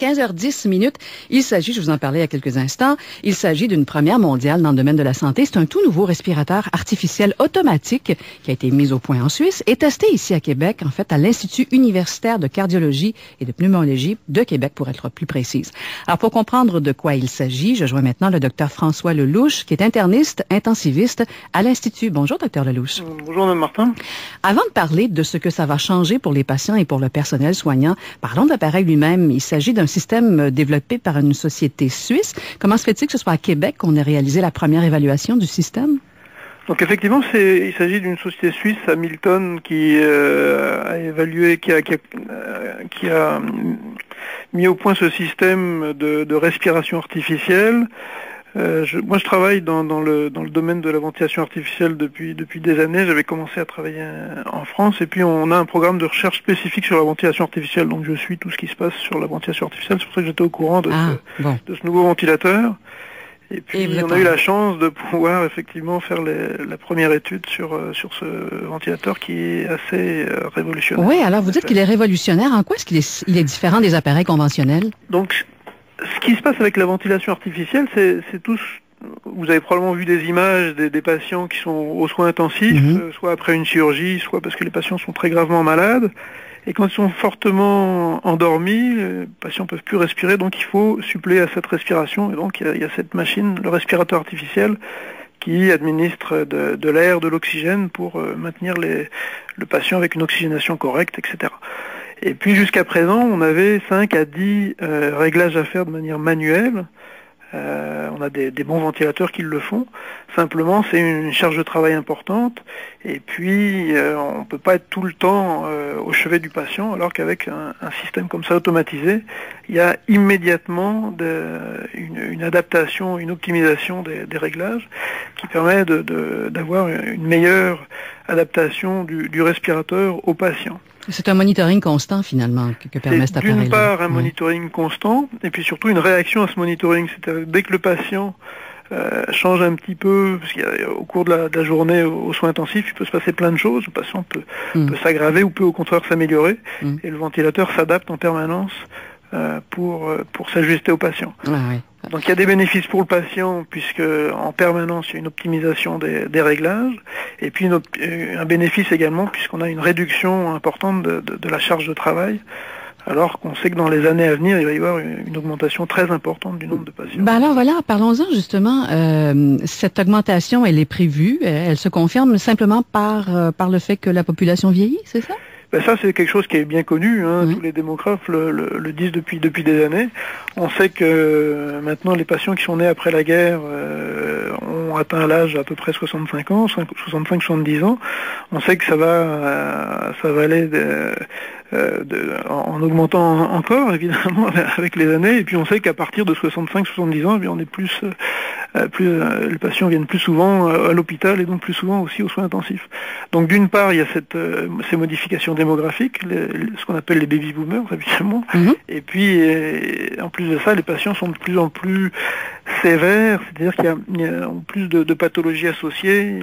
15h10 minutes. Il s'agit, je vous en parlais il y a quelques instants, il s'agit d'une première mondiale dans le domaine de la santé. C'est un tout nouveau respirateur artificiel automatique qui a été mis au point en Suisse et testé ici à Québec, en fait, à l'Institut universitaire de cardiologie et de pneumologie de Québec, pour être plus précise. Alors, pour comprendre de quoi il s'agit, je joins maintenant le docteur François Lelouch, qui est interniste, intensiviste à l'Institut. Bonjour, docteur Lelouch. Bonjour, Mme Martin. Avant de parler de ce que ça va changer pour les patients et pour le personnel soignant, parlons de l'appareil lui-même. Il s'agit d'un système développé par une société suisse. Comment se fait-il que ce soit à Québec qu'on ait réalisé la première évaluation du système? Donc effectivement, il s'agit d'une société suisse, Hamilton, qui a évalué, qui a mis au point ce système de respiration artificielle. Moi, je travaille dans le domaine de la ventilation artificielle depuis des années. J'avais commencé à travailler en France, et puis on a un programme de recherche spécifique sur la ventilation artificielle. Donc je suis tout ce qui se passe sur la ventilation artificielle. C'est pour ça que j'étais au courant de ce nouveau ventilateur. Et puis on a eu la chance de pouvoir effectivement faire la première étude sur ce ventilateur qui est assez révolutionnaire. Oui, alors vous dites qu'il est révolutionnaire. En quoi est-ce qu'il est différent des appareils conventionnels? Donc, ce qui se passe avec la ventilation artificielle, c'est tous. Vous avez probablement vu des images des patients qui sont aux soins intensifs, soit après une chirurgie, soit parce que les patients sont très gravement malades. Et quand ils sont fortement endormis, les patients ne peuvent plus respirer, donc il faut suppléer à cette respiration. Et donc il y a cette machine, le respirateur artificiel, qui administre de l'air, de l'oxygène pour maintenir le patient avec une oxygénation correcte, etc. Et puis jusqu'à présent, on avait 5 à 10 réglages à faire de manière manuelle. On a des bons ventilateurs qui le font. Simplement, c'est une charge de travail importante. Et puis, on ne peut pas être tout le temps au chevet du patient, alors qu'avec un système comme ça automatisé, il y a immédiatement une adaptation, une optimisation des réglages qui permet d'avoir une meilleure adaptation du respirateur au patient. C'est un monitoring constant, finalement, que permet cet appareil-là. D'une part, un monitoring constant, et puis surtout une réaction à ce monitoring. C'est-à-dire, dès que le patient change un petit peu, parce qu'au cours de la journée aux soins intensifs, il peut se passer plein de choses. Le patient peut s'aggraver ou peut au contraire s'améliorer. Et le ventilateur s'adapte en permanence pour s'ajuster au patient. Ah, oui. Donc il y a des bénéfices pour le patient, puisque en permanence il y a une optimisation des réglages, et puis un bénéfice également, puisqu'on a une réduction importante de la charge de travail, alors qu'on sait que dans les années à venir, il va y avoir une augmentation très importante du nombre de patients. Ben alors voilà, parlons-en justement. Cette augmentation, elle est prévue, elle se confirme simplement par le fait que la population vieillit, c'est ça? Ben ça, c'est quelque chose qui est bien connu, tous les démographes le disent depuis des années. On sait que maintenant, les patients qui sont nés après la guerre ont atteint l'âge à peu près 65 ans, 65-70 ans. On sait que ça va aller en augmentant encore, évidemment, avec les années. Et puis on sait qu'à partir de 65-70 ans, eh bien, on est les patients viennent plus souvent à l'hôpital et donc plus souvent aussi aux soins intensifs. Donc d'une part, il y a ces modifications démographiques, ce qu'on appelle les baby boomers, évidemment. Et puis, en plus de ça, les patients sont de plus en plus sévères, c'est-à-dire qu'il y a plus de pathologies associées,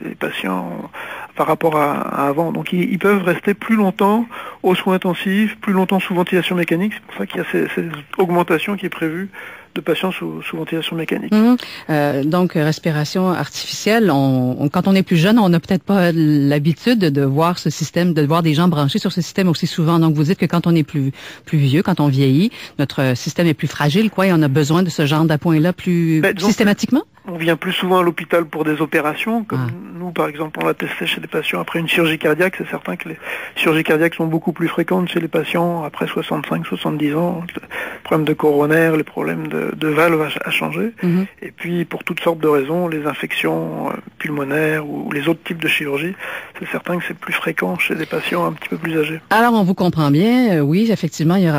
les patients par rapport à avant. Donc ils peuvent rester plus longtemps aux soins intensifs, plus longtemps sous ventilation mécanique. C'est pour ça qu'il y a cette augmentation qui est prévue de patients sous ventilation mécanique. Donc, respiration artificielle, quand on est plus jeune, on n'a peut-être pas l'habitude de voir ce système, de voir des gens branchés sur ce système aussi souvent. Donc, vous dites que quand on est plus vieux, quand on vieillit, notre système est plus fragile, et on a besoin de ce genre d'appoint-là plus systématiquement? On vient plus souvent à l'hôpital pour des opérations, comme nous, par exemple, on l'a testé chez des patients après une chirurgie cardiaque. C'est certain que les chirurgies cardiaques sont beaucoup plus fréquentes chez les patients après 65-70 ans. Le problème de coronaire, les problèmes de valves a changé. Et puis, pour toutes sortes de raisons, les infections pulmonaires ou les autres types de chirurgies, c'est certain que c'est plus fréquent chez des patients un petit peu plus âgés. Alors, on vous comprend bien. Oui, effectivement, il y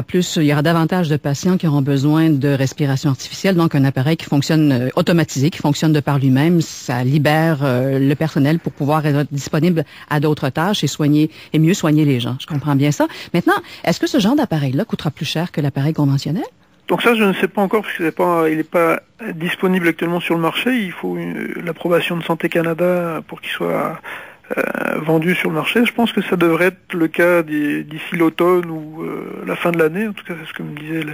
aura davantage de patients qui auront besoin de respiration artificielle, donc un appareil qui fonctionne automatisé, qui fonctionne de par lui-même. Ça libère le personnel pour pouvoir être disponible à d'autres tâches et mieux soigner les gens. Je comprends bien ça. Maintenant, est-ce que ce genre d'appareil-là coûtera plus cher que l'appareil conventionnel? Donc ça, je ne sais pas encore, parce que il n'est pas disponible actuellement sur le marché. Il faut l'approbation de Santé Canada pour qu'il soit vendus sur le marché. Je pense que ça devrait être le cas d'ici l'automne ou la fin de l'année. En tout cas, c'est ce que me disait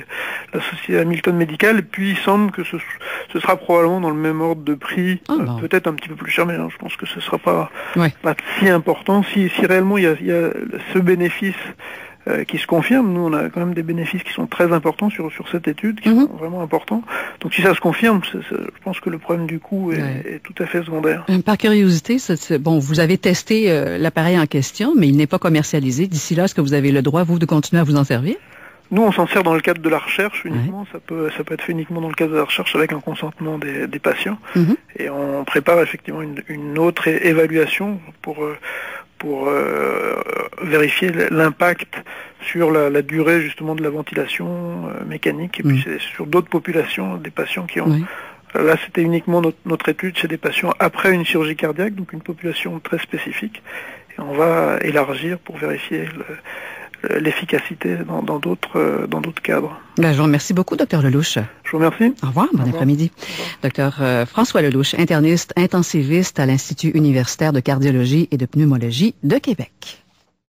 la société Hamilton Medical. Et puis, il semble que ce sera probablement dans le même ordre de prix, peut-être un petit peu plus cher, mais je pense que ce sera pas si important. Si réellement il y a ce bénéfice qui se confirme, nous on a quand même des bénéfices qui sont très importants sur cette étude, qui sont vraiment importants. Donc si ça se confirme, je pense que le problème du coût est tout à fait secondaire. Par curiosité, bon, vous avez testé l'appareil en question, mais il n'est pas commercialisé. D'ici là, est-ce que vous avez le droit, vous, de continuer à vous en servir? Nous, on s'en sert dans le cadre de la recherche uniquement. Ça peut être fait uniquement dans le cadre de la recherche avec un consentement des patients. Et on prépare effectivement une autre évaluation pour vérifier l'impact sur la durée justement de la ventilation mécanique. Et puis c'est sur d'autres populations, des patients qui ont... Là, c'était uniquement notre étude chez des patients après une chirurgie cardiaque, donc une population très spécifique. Et on va élargir pour vérifier l'efficacité dans d'autres cadres. Je vous remercie beaucoup, Dr Lelouch. Je vous remercie. Au revoir, bon après-midi. Dr François Lelouch, interniste intensiviste à l'Institut universitaire de cardiologie et de pneumologie de Québec.